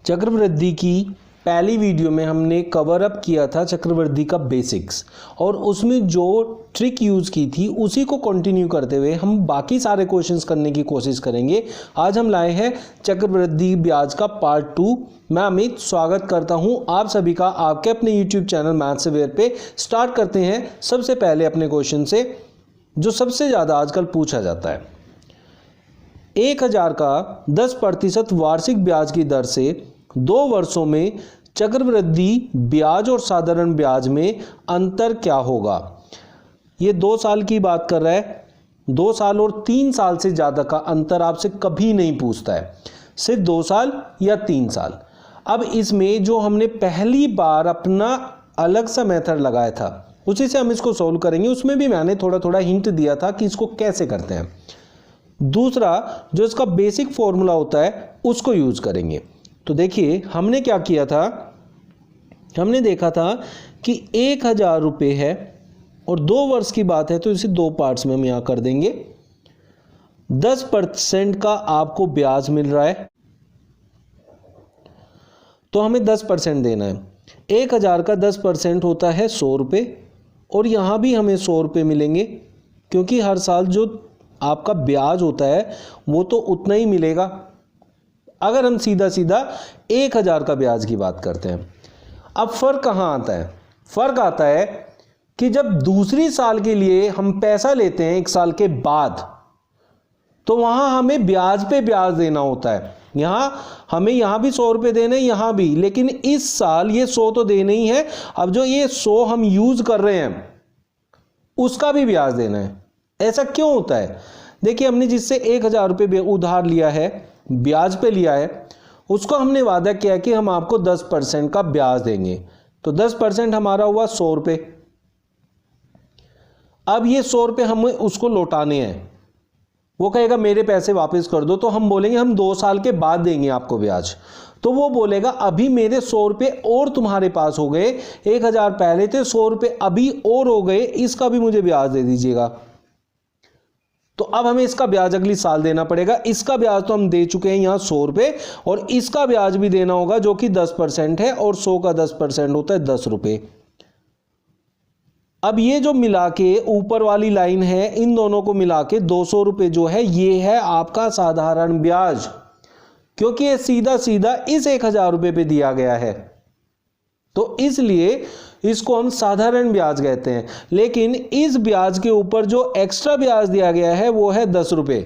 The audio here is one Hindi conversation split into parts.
चक्रवृद्धि की पहली वीडियो में हमने कवर अप किया था चक्रवृद्धि का बेसिक्स, और उसमें जो ट्रिक यूज़ की थी उसी को कंटिन्यू करते हुए हम बाकी सारे क्वेश्चंस करने की कोशिश करेंगे। आज हम लाए हैं चक्रवृद्धि ब्याज का पार्ट 2। मैं अमित स्वागत करता हूं आप सभी का आपके अपने यूट्यूब चैनल मैथ्स अवेयर पे। स्टार्ट करते हैं सबसे पहले अपने क्वेश्चन से, जो सबसे ज़्यादा आजकल पूछा जाता है। 1000 का 10% वार्षिक ब्याज की दर से 2 वर्षों में चक्रवृद्धि ब्याज और साधारण ब्याज में अंतर क्या होगा। ये 2 साल की बात कर रहा है। 2 साल और 3 साल से ज़्यादा का अंतर आपसे कभी नहीं पूछता है, सिर्फ 2 साल या 3 साल। अब इसमें जो हमने पहली बार अपना अलग सा मेथड लगाया था उसी से हम इसको सॉल्व करेंगे। उसमें भी मैंने थोड़ा थोड़ा हिंट दिया था कि इसको कैसे करते हैं। दूसरा जो इसका बेसिक फॉर्मूला होता है उसको यूज करेंगे। तो देखिए हमने क्या किया था, हमने देखा था कि 1000 रुपये है और 2 वर्ष की बात है, तो इसे 2 पार्ट्स में हम यहाँ कर देंगे। 10% का आपको ब्याज मिल रहा है तो हमें 10% देना है। 1000 का 10% होता है 100 रुपये, और यहाँ भी हमें 100 रुपये मिलेंगे क्योंकि हर साल जो आपका ब्याज होता है वो तो उतना ही मिलेगा। अगर हम सीधा सीधा 1000 का ब्याज की बात करते हैं, अब फर्क कहाँ आता है? फर्क आता है कि जब दूसरी साल के लिए हम पैसा लेते हैं 1 साल के बाद, तो वहां हमें ब्याज पे ब्याज देना होता है। हमें यहाँ भी 100 रुपये देने, यहाँ भी, लेकिन इस साल ये 100 तो देने ही है। अब जो ये 100 हम यूज कर रहे हैं उसका भी ब्याज देना है। ऐसा क्यों होता है? देखिए हमने जिससे 1000 रुपये उधार लिया है, ब्याज पे लिया है, उसको हमने वादा किया कि हम आपको 10% का ब्याज देंगे। तो 10% हमारा हुआ 100 रुपये। अब ये 100 रुपये हमें उसको लौटाने हैं। वो कहेगा मेरे पैसे वापस कर दो, तो हम बोलेंगे हम 2 साल के बाद देंगे आपको ब्याज। तो वो बोलेगा अभी मेरे 100 रुपये और तुम्हारे पास हो गए, 1000 पहले थे, 100 रुपये अभी और हो गए, इसका भी मुझे ब्याज दे दीजिएगा। तो अब हमें इसका ब्याज अगली साल देना पड़ेगा। इसका ब्याज तो हम दे चुके हैं यहाँ 100 रुपये, और इसका ब्याज भी देना होगा जो कि 10% है, और 100 का 10% होता है 10 रुपये। अब ये जो मिला के ऊपर वाली लाइन है, इन दोनों को मिला के 200 रुपये जो है ये है आपका साधारण ब्याज, क्योंकि ये सीधा सीधा इस 1000 रुपये पे दिया गया है, तो इसलिए इसको हम साधारण ब्याज कहते हैं। लेकिन इस ब्याज के ऊपर जो एक्स्ट्रा ब्याज दिया गया है वो है 10 रुपये।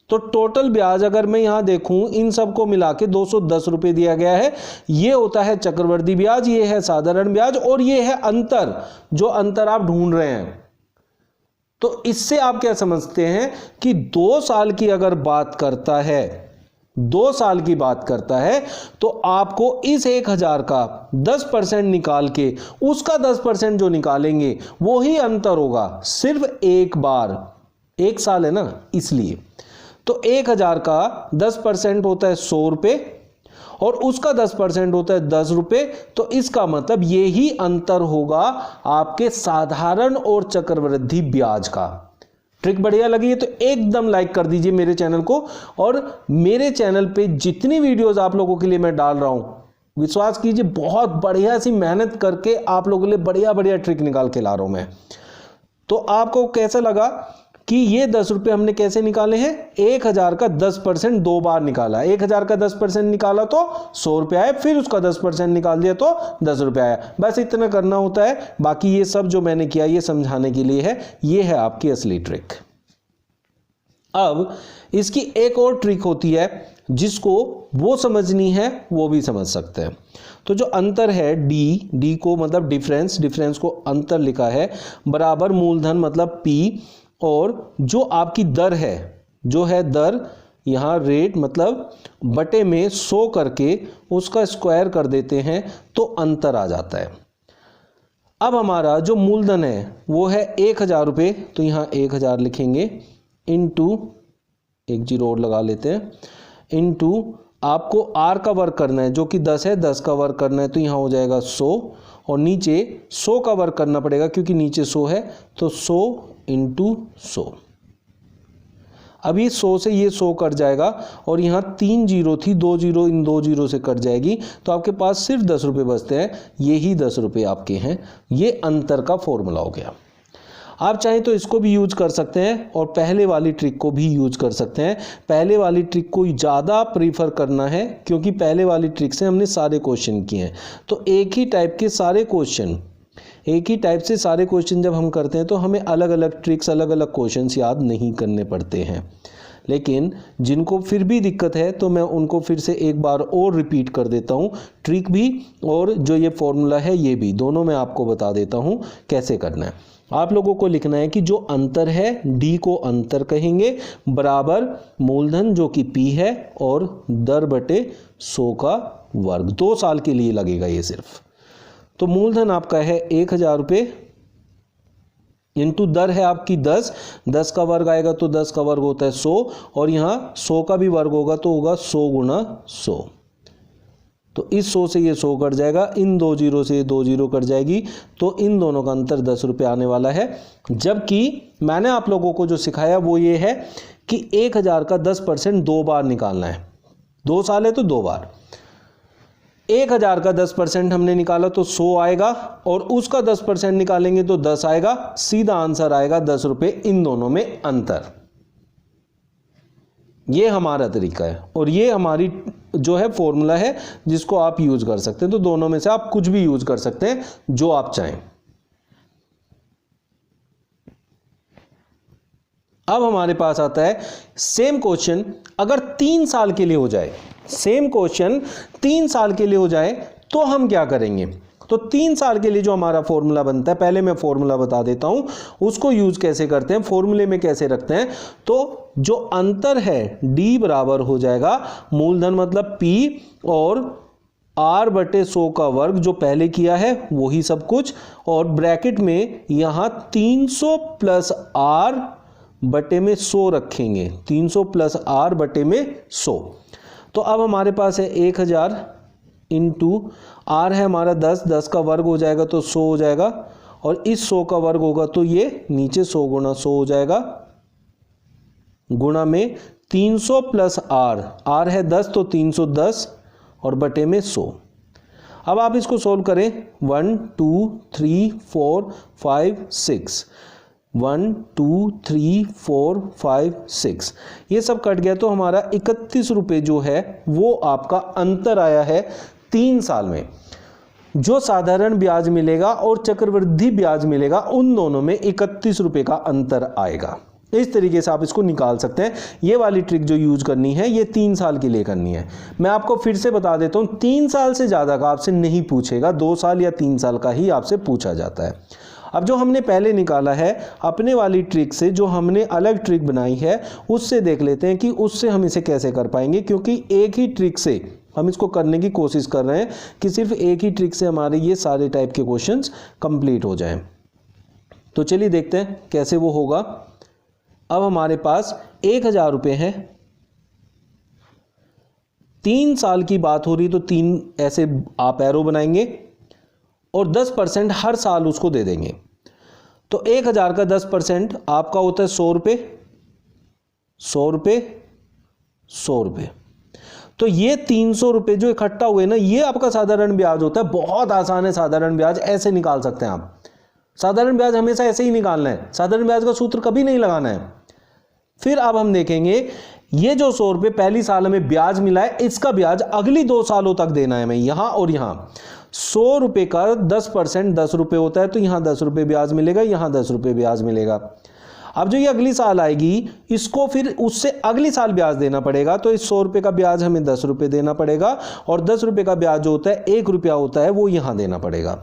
तो टोटल ब्याज अगर मैं यहां देखूं, इन सबको मिला के 210 रुपये दिया गया है। ये होता है चक्रवृद्धि ब्याज, ये है साधारण ब्याज, और ये है अंतर, जो अंतर आप ढूंढ रहे हैं। तो इससे आप क्या समझते हैं कि 2 साल की अगर बात करता है, 2 साल की बात करता है, तो आपको इस 1000 का 10% निकाल के उसका 10% जो निकालेंगे वो ही अंतर होगा, सिर्फ एक बार। 1 साल है ना, इसलिए। तो 1000 का 10% होता है 100 रुपये, और उसका 10% होता है 10 रुपये। तो इसका मतलब ये ही अंतर होगा आपके साधारण और चक्रवृद्धि ब्याज का। ट्रिक बढ़िया लगी है तो एकदम लाइक कर दीजिए मेरे चैनल को, और मेरे चैनल पे जितनी वीडियोस आप लोगों के लिए मैं डाल रहा हूं, विश्वास कीजिए बहुत बढ़िया सी मेहनत करके आप लोगों के लिए बढ़िया बढ़िया ट्रिक निकाल के ला रहा हूं मैं। तो आपको कैसा लगा कि ये 10 रुपये हमने कैसे निकाले हैं? 1000 का 10% 2 बार निकाला। 1000 का 10% निकाला तो 100 रुपये आया, फिर उसका 10% निकाल दिया तो 10 रुपये आया। बस इतना करना होता है। बाकी ये सब जो मैंने किया ये समझाने के लिए है, ये है आपकी असली ट्रिक। अब इसकी एक और ट्रिक होती है जिसको वो समझनी है वो भी समझ सकते हैं। तो जो अंतर है डी को मतलब डिफरेंस को अंतर लिखा है, बराबर मूलधन मतलब पी, और जो आपकी दर है, जो है दर, यहाँ रेट मतलब बटे में 100 करके उसका स्क्वायर कर देते हैं तो अंतर आ जाता है। अब हमारा जो मूलधन है वो है 1000 रुपये, तो यहाँ 1000 लिखेंगे, इनटू एक जीरो और लगा लेते हैं, इनटू आपको आर का वर्क करना है जो कि 10 है, 10 का वर्क करना है, तो यहाँ हो जाएगा 100, और नीचे 100 का वर्क करना पड़ेगा क्योंकि नीचे 100 है, तो 100 × 100। अब ये 100 से ये 100 कट जाएगा और यहाँ 3 जीरो थी, 2 जीरो इन 2 जीरो से कट जाएगी, तो आपके पास सिर्फ 10 रुपये बचते हैं। ये ही 10 रुपये आपके हैं। ये अंतर का फॉर्मूला हो गया। आप चाहें तो इसको भी यूज कर सकते हैं और पहले वाली ट्रिक को भी यूज कर सकते हैं। पहले वाली ट्रिक को ज़्यादा प्रीफर करना है क्योंकि पहले वाली ट्रिक से हमने सारे क्वेश्चन किए हैं। तो एक ही टाइप के सारे क्वेश्चन, एक ही टाइप से सारे क्वेश्चन जब हम करते हैं तो हमें अलग अलग ट्रिक्स, अलग अलग क्वेश्चंस याद नहीं करने पड़ते हैं। लेकिन जिनको फिर भी दिक्कत है तो मैं उनको फिर से एक बार और रिपीट कर देता हूँ, ट्रिक भी और जो ये फॉर्मूला है ये भी, दोनों मैं आपको बता देता हूँ कैसे करना है। आप लोगों को लिखना है कि जो अंतर है डी को अंतर कहेंगे, बराबर मूलधन जो कि पी है और दर बटे 100 का वर्ग। 2 साल के लिए लगेगा ये सिर्फ। तो मूलधन आपका है 1000 रुपये इंटू दर है आपकी 10, 10 का वर्ग आएगा तो 10 का वर्ग होता है 100 और यहाँ 100 का भी वर्ग होगा तो होगा 100 गुणा 100। तो इस 100 से ये 100 कट जाएगा, इन 2 जीरो से 2 जीरो कट जाएगी, तो इन दोनों का अंतर 10 रुपये आने वाला है। जबकि मैंने आप लोगों को जो सिखाया वो ये है कि 1000 का 10% 2 बार निकालना है। 2 साल है तो 2 बार। 1000 का 10% हमने निकाला तो 100 आएगा और उसका 10% निकालेंगे तो 10 आएगा। सीधा आंसर आएगा 10 रुपये, इन दोनों में अंतर। ये हमारा तरीका है और ये हमारी जो है फॉर्मूला है जिसको आप यूज कर सकते हैं। तो दोनों में से आप कुछ भी यूज कर सकते हैं जो आप चाहें। अब हमारे पास आता है सेम क्वेश्चन अगर 3 साल के लिए हो जाए, सेम क्वेश्चन 3 साल के लिए हो जाए तो हम क्या करेंगे। तो 3 साल के लिए जो हमारा फॉर्मूला बनता है, पहले मैं फॉर्मूला बता देता हूं उसको यूज कैसे करते हैं, फॉर्मूले में कैसे रखते हैं। तो जो अंतर है डी बराबर हो जाएगा मूलधन मतलब पी और r बटे 100 का वर्ग, जो पहले किया है वही सब कुछ, और ब्रैकेट में यहां 300 प्लस r बटे में 100 रखेंगे, 300 प्लस r बटे में 100। तो अब हमारे पास है 1000 इंटू आर है हमारा 10, 10 का वर्ग हो जाएगा तो 100 हो जाएगा और इस 100 का वर्ग होगा तो ये नीचे 100 गुणा 100 हो जाएगा, गुणा में 300 प्लस आर है 10 तो 310 और बटे में 100। अब आप इसको सोल्व करें, 1 2 3 4 5 6, 1 2 3 4 5 6, ये सब कट गया तो हमारा 31 रुपये जो है वो आपका अंतर आया है 3 साल में। जो साधारण ब्याज मिलेगा और चक्रवृद्धि ब्याज मिलेगा उन दोनों में 31 रुपये का अंतर आएगा। इस तरीके से आप इसको निकाल सकते हैं। ये वाली ट्रिक जो यूज करनी है ये 3 साल के लिए करनी है। मैं आपको फिर से बता देता हूँ, 3 साल से ज़्यादा का आपसे नहीं पूछेगा, 2 साल या 3 साल का ही आपसे पूछा जाता है। अब जो हमने पहले निकाला है अपने वाली ट्रिक से, जो हमने अलग ट्रिक बनाई है उससे देख लेते हैं कि उससे हम इसे कैसे कर पाएंगे, क्योंकि एक ही ट्रिक से हम इसको करने की कोशिश कर रहे हैं कि सिर्फ एक ही ट्रिक से हमारे ये सारे टाइप के क्वेश्चंस कंप्लीट हो जाएं। तो चलिए देखते हैं कैसे वो होगा। अब हमारे पास 1000 रुपये हैं, 3 साल की बात हो रही तो 3 ऐसे आप एरो बनाएंगे और 10% हर साल उसको दे देंगे। तो 1000 का 10% आपका होता है 100 रुपये, 100 रुपये, 100 रुपये। तो ये 300 रुपये जो इकट्ठा हुए ना, ये आपका साधारण ब्याज होता है। बहुत आसान है साधारण ब्याज, ऐसे निकाल सकते हैं आप। साधारण ब्याज हमेशा ऐसे ही निकालना है, साधारण ब्याज का सूत्र कभी नहीं लगाना है। फिर अब हम देखेंगे ये जो 100 रुपये पहली साल में ब्याज मिला है, इसका ब्याज अगली 2 सालों तक देना है हमें, यहां और यहां। 100 रुपये का 10% 10 रुपये होता है, तो यहां 10 रुपये ब्याज मिलेगा, यहां 10 रुपये ब्याज मिलेगा। अब जो ये अगली साल आएगी इसको फिर उससे अगली साल ब्याज देना पड़ेगा, तो इस 100 रुपये का ब्याज हमें 10 रुपये देना पड़ेगा और 10 रुपये का ब्याज जो होता है 1 रुपया होता है, वो यहाँ देना पड़ेगा।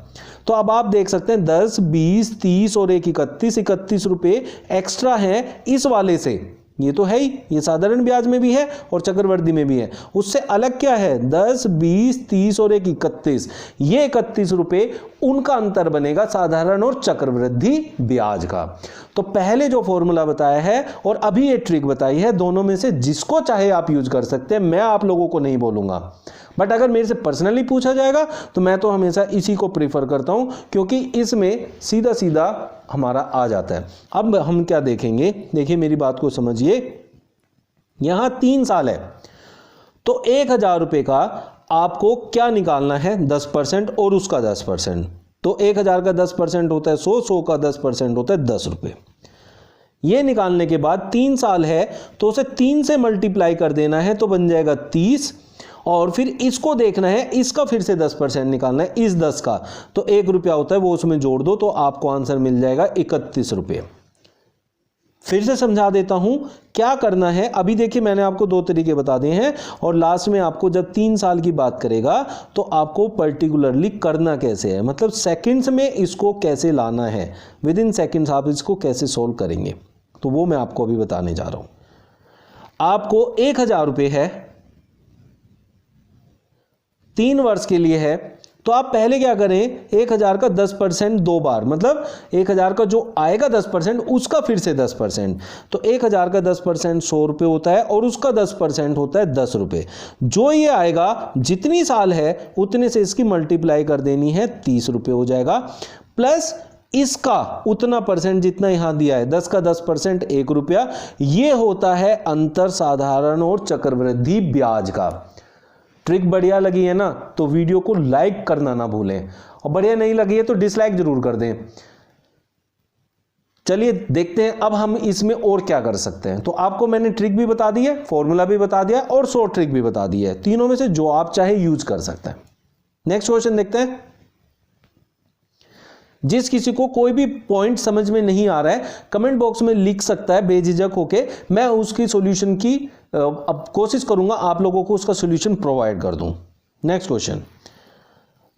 तो अब आप देख सकते हैं 10, 20, 30 और 1 31 रुपये एक्स्ट्रा हैं इस वाले से। ये तो है ही, ये साधारण ब्याज में भी है और चक्रवृद्धि में भी है। उससे अलग क्या है, 10, 20, 30 और 1 31, ये 31 रुपये उनका अंतर बनेगा साधारण और चक्रवृद्धि ब्याज का। तो पहले जो फॉर्मूला बताया है और अभी ये ट्रिक बताई है, दोनों में से जिसको चाहे आप यूज कर सकते हैं। मैं आप लोगों को नहीं बोलूंगा, बट अगर मेरे से पर्सनली पूछा जाएगा तो मैं तो हमेशा इसी को प्रीफर करता हूं, क्योंकि इसमें सीधा सीधा हमारा आ जाता है। अब हम क्या देखेंगे, देखिए मेरी बात को समझिए। यहां 3 साल है, तो 1,000 रुपए का आपको क्या निकालना है, 10% और उसका 10%। तो 1,000 का 10% होता है 100, 100 का 10% होता है 10 रुपये। ये निकालने के बाद 3 साल है तो उसे 3 से मल्टीप्लाई कर देना है, तो बन जाएगा 30, और फिर इसको देखना है, इसका फिर से 10% निकालना है, इस 10 का, तो 1 रुपया होता है वो उसमें जोड़ दो, तो आपको आंसर मिल जाएगा 31 रुपये। फिर से समझा देता हूं क्या करना है। अभी देखिए मैंने आपको 2 तरीके बता दिए हैं, और लास्ट में आपको जब 3 साल की बात करेगा तो आपको पर्टिकुलरली करना कैसे है, मतलब सेकंड्स में इसको कैसे लाना है, विद इन सेकंड्स आप इसको कैसे सोल्व करेंगे, तो वो मैं आपको अभी बताने जा रहा हूं। आपको 1,000 रुपये है, 3 वर्ष के लिए है, तो आप पहले क्या करें, 1,000 का 10% 2 बार, मतलब 1,000 का जो आएगा 10% उसका फिर से 10%, तो 1,000 का 10% 100 रुपये होता है, और उसका 10% होता है 10 रुपये। जो ये आएगा, जितनी साल है उतने से इसकी मल्टीप्लाई कर देनी है, 30 रुपये हो जाएगा, प्लस इसका उतना परसेंट जितना यहां दिया है, 10 का 10% 1 रुपया। ये होता है अंतर साधारण और चक्रवृद्धि ब्याज का। ट्रिक बढ़िया लगी है ना, तो वीडियो को लाइक करना ना भूलें, और बढ़िया नहीं लगी है तो डिसलाइक जरूर कर दें। चलिए देखते हैं अब हम इसमें और क्या कर सकते हैं। तो आपको मैंने ट्रिक भी बता दी है, फॉर्मूला भी बता दिया, और शॉर्ट ट्रिक भी बता दी है, तीनों में से जो आप चाहे यूज कर सकते हैं। नेक्स्ट क्वेश्चन देखते हैं। जिस किसी को कोई भी पॉइंट समझ में नहीं आ रहा है, कमेंट बॉक्स में लिख सकता है बेझिझक होके, मैं उसकी सॉल्यूशन की अब कोशिश करूंगा आप लोगों को उसका सॉल्यूशन प्रोवाइड कर दूं। नेक्स्ट क्वेश्चन,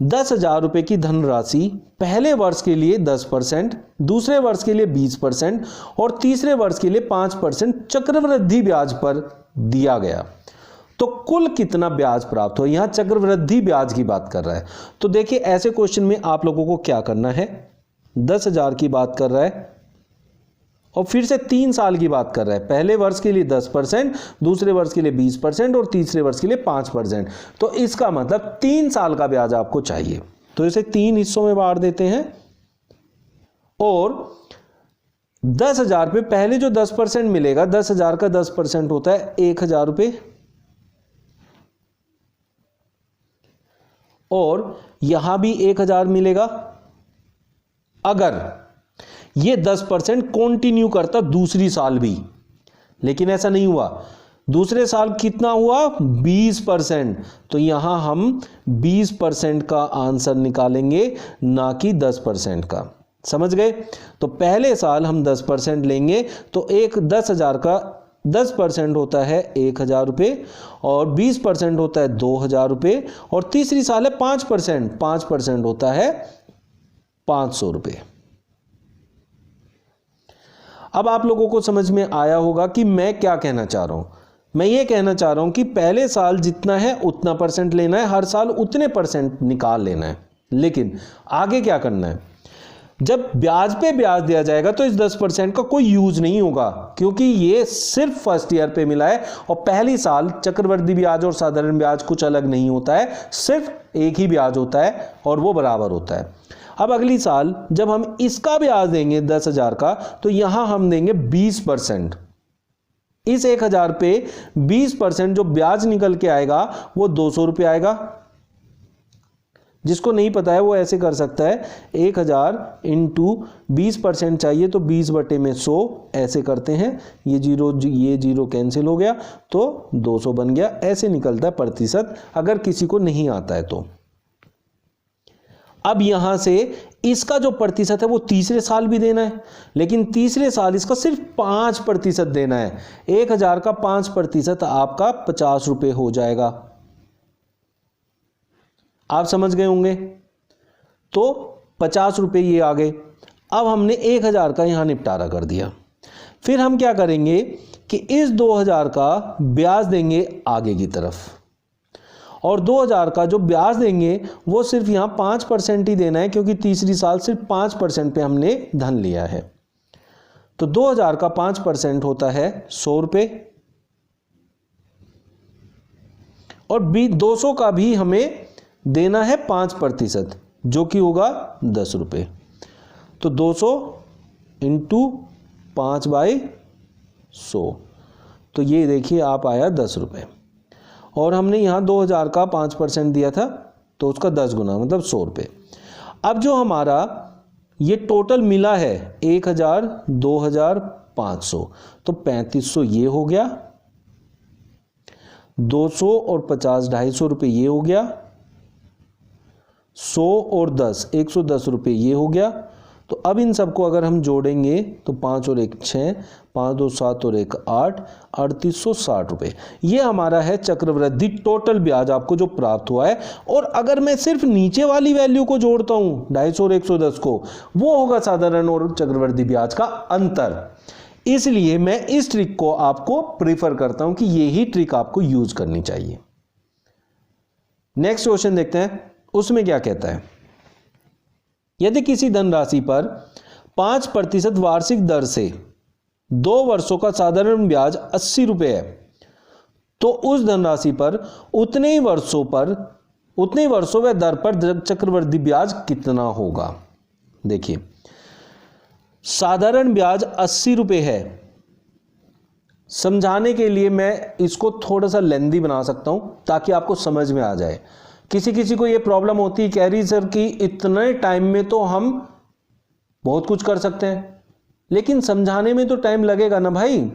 10,000 रुपए की धनराशि पहले वर्ष के लिए 10%, दूसरे वर्ष के लिए 20% और तीसरे वर्ष के लिए 5% चक्रवृद्धि ब्याज पर दिया गया, तो कुल कितना ब्याज प्राप्त हो। यहां चक्रवृद्धि ब्याज की बात कर रहा है। तो देखिए ऐसे क्वेश्चन में आप लोगों को क्या करना है, 10,000 की बात कर रहा है और फिर से 3 साल की बात कर रहा है, पहले वर्ष के लिए 10%, दूसरे वर्ष के लिए 20% और तीसरे वर्ष के लिए 5%, तो इसका मतलब 3 साल का ब्याज आपको चाहिए। तो इसे 3 हिस्सों में बांट देते हैं, और 10,000 पे पहले जो 10% मिलेगा, 10,000 का 10% होता है 1,000 रुपये, और यहां भी 1,000 मिलेगा अगर ये 10% कंटिन्यू करता दूसरी साल भी, लेकिन ऐसा नहीं हुआ। दूसरे साल कितना हुआ, 20%, तो यहां हम 20% का आंसर निकालेंगे, ना कि 10% का। समझ गए। तो पहले साल हम 10% लेंगे, तो 10,000 का 10% होता है 1,000 रुपये, और 20% होता है 2,000 रुपये, और तीसरी साल है 5% होता है 500 रुपये। अब आप लोगों को समझ में आया होगा कि मैं क्या कहना चाह रहा हूं। मैं ये कहना चाह रहा हूं कि पहले साल जितना है उतना परसेंट लेना है, हर साल उतने परसेंट निकाल लेना है, लेकिन आगे क्या करना है, जब ब्याज पे ब्याज दिया जाएगा तो इस 10% का कोई यूज नहीं होगा, क्योंकि ये सिर्फ फर्स्ट ईयर पे मिला है, और पहली साल चक्रवृद्धि ब्याज और साधारण ब्याज कुछ अलग नहीं होता है, सिर्फ एक ही ब्याज होता है और वो बराबर होता है। अब अगली साल जब हम इसका ब्याज देंगे 10,000 का, तो यहां हम देंगे 20%। इस 1,000 पे 20% जो ब्याज निकल के आएगा वो 200 रुपये आएगा। जिसको नहीं पता है वो ऐसे कर सकता है, 1,000 इंटू 20% चाहिए तो 20/100 ऐसे करते हैं, ये जीरो कैंसिल हो गया तो 200 बन गया। ऐसे निकलता है प्रतिशत, अगर किसी को नहीं आता है तो। अब यहां से इसका जो प्रतिशत है वो तीसरे साल भी देना है, लेकिन तीसरे साल इसका सिर्फ 5% देना है। 1,000 का 5% आपका 50 रुपये हो जाएगा। आप समझ गए होंगे। तो 50 रुपये ये आ गए। अब हमने 1,000 का यहां निपटारा कर दिया। फिर हम क्या करेंगे कि इस 2,000 का ब्याज देंगे आगे की तरफ, और 2,000 का जो ब्याज देंगे वो सिर्फ यहां 5% ही देना है, क्योंकि तीसरी साल सिर्फ 5% पे हमने धन लिया है। तो 2,000 का 5% होता है 100 रुपये, और 200 का भी हमें देना है 5%, जो कि होगा 10 रुपये। तो 200 इंटू 5/100, तो ये देखिए आप आया 10 रुपये, और हमने यहाँ 2000 का 5% दिया था तो उसका 10 गुना मतलब 100 रुपये। अब जो हमारा ये टोटल मिला है 1000, 2000, 500, तो 3500 ये हो गया, 200 और 50 250 रुपये ये हो गया, 100 और 10 110 रुपये ये हो गया। तो अब इन सबको अगर हम जोड़ेंगे तो 5 और 1 6, 5 2 7 और 1 8, 3860 रुपये ये हमारा है चक्रवृद्धि टोटल ब्याज आपको जो प्राप्त हुआ है। और अगर मैं सिर्फ नीचे वाली वैल्यू को जोड़ता हूँ 250 और 110 को, वो होगा साधारण और चक्रवृद्धि ब्याज का अंतर। इसलिए मैं इस ट्रिक को आपको प्रीफर करता हूं कि यही ट्रिक आपको यूज करनी चाहिए। नेक्स्ट क्वेश्चन देखते हैं, उसमें क्या कहता है। यदि किसी धनराशि पर 5% वार्षिक दर से 2 वर्षों का साधारण ब्याज 80 रुपये है, तो उस धनराशि पर उतने ही वर्षों व दर पर चक्रवृद्धि ब्याज कितना होगा। देखिए साधारण ब्याज 80 रुपये है। समझाने के लिए मैं इसको थोड़ा सा लेंदी बना सकता हूं ताकि आपको समझ में आ जाए। किसी को ये प्रॉब्लम होती है, कह रही सर कि इतने टाइम में तो हम बहुत कुछ कर सकते हैं, लेकिन समझाने में तो टाइम लगेगा ना भाई।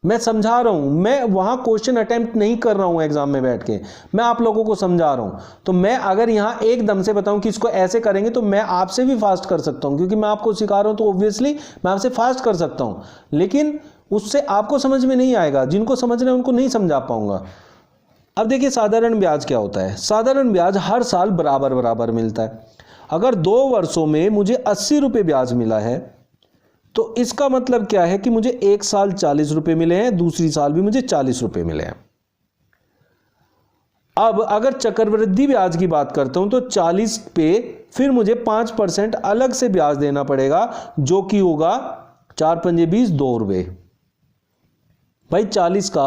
मैं समझा रहा हूं, मैं वहां क्वेश्चन अटेम्प्ट नहीं कर रहा हूं एग्जाम में बैठ के, मैं आप लोगों को समझा रहा हूं। तो मैं अगर यहां एकदम से बताऊं कि इसको ऐसे करेंगे तो मैं आपसे भी फास्ट कर सकता हूं, क्योंकि मैं आपको सिखा रहा हूं तो ऑब्वियसली मैं आपसे फास्ट कर सकता हूं, लेकिन उससे आपको समझ में नहीं आएगा। जिनको समझना है उनको नहीं समझा पाऊंगा। अब देखिए साधारण ब्याज क्या होता है। साधारण ब्याज हर साल बराबर बराबर मिलता है। अगर 2 वर्षों में मुझे 80 रुपये ब्याज मिला है तो इसका मतलब क्या है कि मुझे एक साल 40 रुपये मिले हैं, दूसरी साल भी मुझे 40 रुपये मिले हैं। अब अगर चक्रवृद्धि ब्याज की बात करता हूं तो 40 पे फिर मुझे 5% अलग से ब्याज देना पड़ेगा, जो कि होगा 4 पंजे 20 2 रुपये। भाई 40 का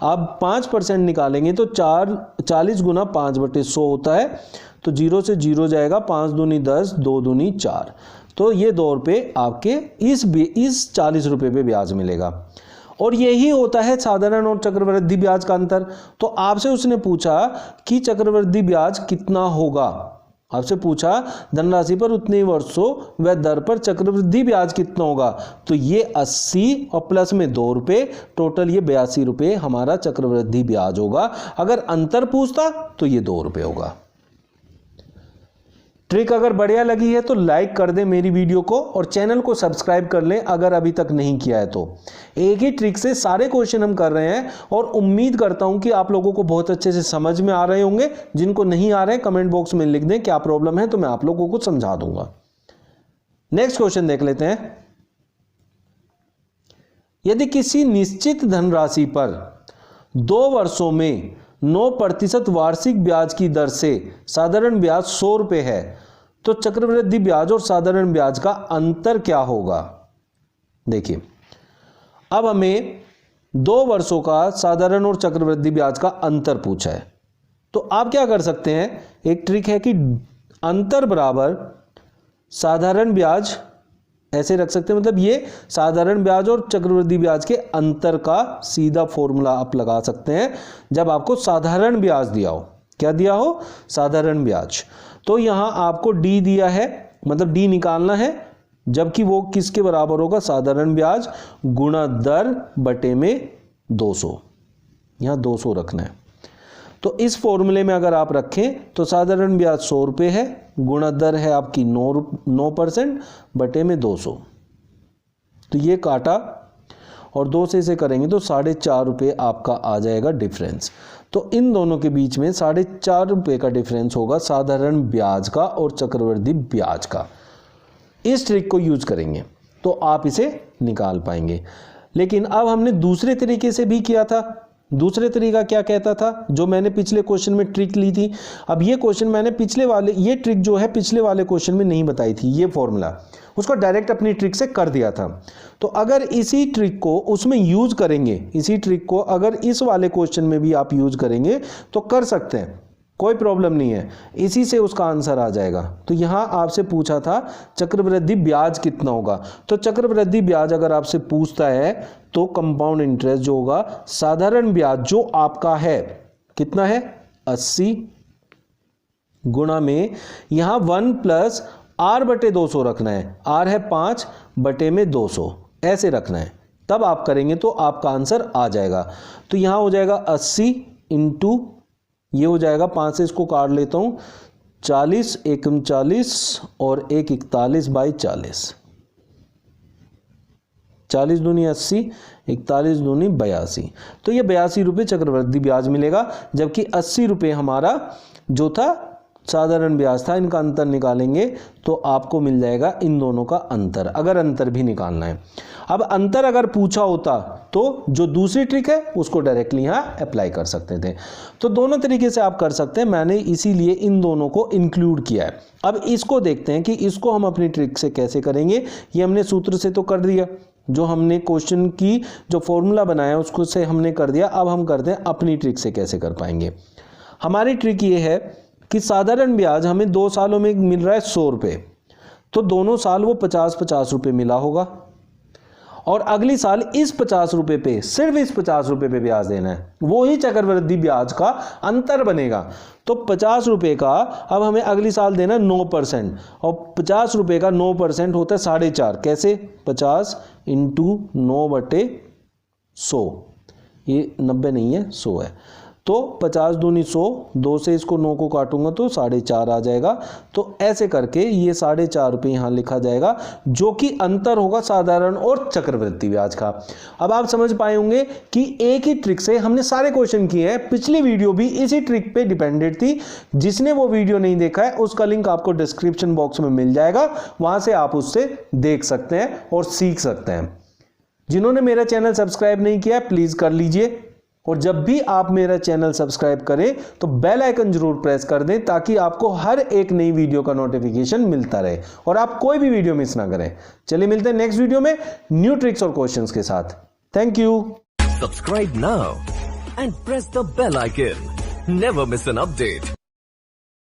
आप 5% निकालेंगे तो 40 गुना 5/100 होता है, तो 0 से 0 जाएगा, 5 दूनी 10, 2 दूनी 4, तो ये 2 रुपये आपके इस 40 रुपये पे ब्याज मिलेगा। और यही होता है साधारण और चक्रवृद्धि ब्याज का अंतर। तो आपसे उसने पूछा कि चक्रवृद्धि ब्याज कितना होगा, आपसे पूछा धनराशि पर उतने वर्षों व दर पर चक्रवृद्धि ब्याज कितना होगा, तो ये 80 और प्लस में 2 रुपये, टोटल ये 82 रुपये हमारा चक्रवृद्धि ब्याज होगा। अगर अंतर पूछता तो ये 2 रुपये होगा। ट्रिक अगर बढ़िया लगी है तो लाइक कर दें मेरी वीडियो को, और चैनल को सब्सक्राइब कर लें अगर अभी तक नहीं किया है तो। एक ही ट्रिक से सारे क्वेश्चन हम कर रहे हैं, और उम्मीद करता हूं कि आप लोगों को बहुत अच्छे से समझ में आ रहे होंगे। जिनको नहीं आ रहे कमेंट बॉक्स में लिख दें क्या प्रॉब्लम है, तो मैं आप लोगों को समझा दूंगा। नेक्स्ट क्वेश्चन देख लेते हैं। यदि किसी निश्चित धनराशि पर 2 वर्षों में 9% वार्षिक ब्याज की दर से साधारण ब्याज 100 रुपये है, तो चक्रवृद्धि ब्याज और साधारण ब्याज का अंतर क्या होगा। देखिए अब हमें 2 वर्षों का साधारण और चक्रवृद्धि ब्याज का अंतर पूछा है, तो आप क्या कर सकते हैं, एक ट्रिक है कि अंतर बराबर साधारण ब्याज ऐसे रख सकते हैं। मतलब ये साधारण ब्याज और चक्रवृद्धि ब्याज के अंतर का सीधा फॉर्मूला आप लगा सकते हैं जब आपको साधारण ब्याज दिया हो। क्या दिया हो, साधारण ब्याज। तो यहां आपको डी दिया है, मतलब डी निकालना है, जबकि वो किसके बराबर होगा, साधारण ब्याज गुणा दर बटे में 200, यहां 200 रखना है। तो इस फॉर्मूले में अगर आप रखें तो साधारण ब्याज 100 रुपये है, गुणा दर है आपकी 9% बटे में 200, तो ये काटा और 2 से इसे करेंगे तो 4.5 रुपये आपका आ जाएगा डिफरेंस। तो इन दोनों के बीच में 4.5 रुपये का डिफरेंस होगा साधारण ब्याज का और चक्रवृद्धि ब्याज का। इस ट्रिक को यूज करेंगे तो आप इसे निकाल पाएंगे। लेकिन अब हमने दूसरे तरीके से भी किया था। दूसरे तरीका क्या कहता था, जो मैंने पिछले क्वेश्चन में ट्रिक ली थी। अब ये क्वेश्चन मैंने ये ट्रिक जो है पिछले वाले क्वेश्चन में नहीं बताई थी, ये फॉर्मूला उसको डायरेक्ट अपनी ट्रिक से कर दिया था। तो अगर इसी ट्रिक को उसमें यूज करेंगे, इसी ट्रिक को अगर इस वाले क्वेश्चन में भी आप यूज करेंगे तो कर सकते हैं, कोई प्रॉब्लम नहीं है, इसी से उसका आंसर आ जाएगा। तो यहां आपसे पूछा था चक्रवृद्धि ब्याज कितना होगा, तो चक्रवृद्धि ब्याज अगर आपसे पूछता है तो कंपाउंड इंटरेस्ट जो होगा, साधारण ब्याज जो आपका है कितना है 80 गुणा में यहां 1 प्लस आर बटे 200 रखना है, आर है 5 बटे में 200 ऐसे रखना है, तब आप करेंगे तो आपका आंसर आ जाएगा। तो यहां हो जाएगा 80 इंटू ये हो जाएगा 5 से इसको काट लेता हूं 40 एकम 40 और 1 41 बाई 40, 40 दूनी 80 41 दूनी 82, तो ये 82 रुपये चक्रवृद्धि ब्याज मिलेगा, जबकि 80 रुपये हमारा जो था साधारण ब्याज था। इनका अंतर निकालेंगे तो आपको मिल जाएगा इन दोनों का अंतर, अगर अंतर भी निकालना है। अब अंतर अगर पूछा होता तो जो दूसरी ट्रिक है उसको डायरेक्टली यहां अप्लाई कर सकते थे। तो दोनों तरीके से आप कर सकते हैं, मैंने इसीलिए इन दोनों को इंक्लूड किया है। अब इसको देखते हैं कि इसको हम अपनी ट्रिक से कैसे करेंगे। ये हमने सूत्र से तो कर दिया, जो हमने क्वेश्चन की जो फॉर्मूला बनाया उसको से हमने कर दिया। अब हम करते हैं अपनी ट्रिक से कैसे कर पाएंगे। हमारी ट्रिक ये है कि साधारण ब्याज हमें 2 सालों में मिल रहा है 100 रुपये, तो दोनों साल वो 50-50 रुपये मिला होगा, और अगली साल इस 50 रुपये पे, सिर्फ इस 50 रुपये पे ब्याज देना है, वो ही चक्रवृद्धि ब्याज का अंतर बनेगा। तो 50 रुपये का अब हमें अगली साल देना 9%, और 50 रुपये का 9% होता है 4.5। कैसे? 50 इंटू 9/100, ये 90 नहीं है 100 है, तो 50 दूनी 100, 2 से इसको 9 को काटूंगा तो 4.5 आ जाएगा। तो ऐसे करके ये 4.5 रुपये यहाँ लिखा जाएगा, जो कि अंतर होगा साधारण और चक्रवृद्धि ब्याज का। अब आप समझ पाए होंगे कि एक ही ट्रिक से हमने सारे क्वेश्चन किए हैं। पिछली वीडियो भी इसी ट्रिक पे डिपेंडेंट थी, जिसने वो वीडियो नहीं देखा है उसका लिंक आपको डिस्क्रिप्शन बॉक्स में मिल जाएगा, वहां से आप उससे देख सकते हैं और सीख सकते हैं। जिन्होंने मेरा चैनल सब्सक्राइब नहीं किया प्लीज कर लीजिए, और जब भी आप मेरा चैनल सब्सक्राइब करें तो बेल आइकन जरूर प्रेस कर दें, ताकि आपको हर एक नई वीडियो का नोटिफिकेशन मिलता रहे और आप कोई भी वीडियो मिस ना करें। चलिए मिलते हैं नेक्स्ट वीडियो में न्यू ट्रिक्स और क्वेश्चंस के साथ। Thank you. Subscribe now and press the bell icon, never miss an update.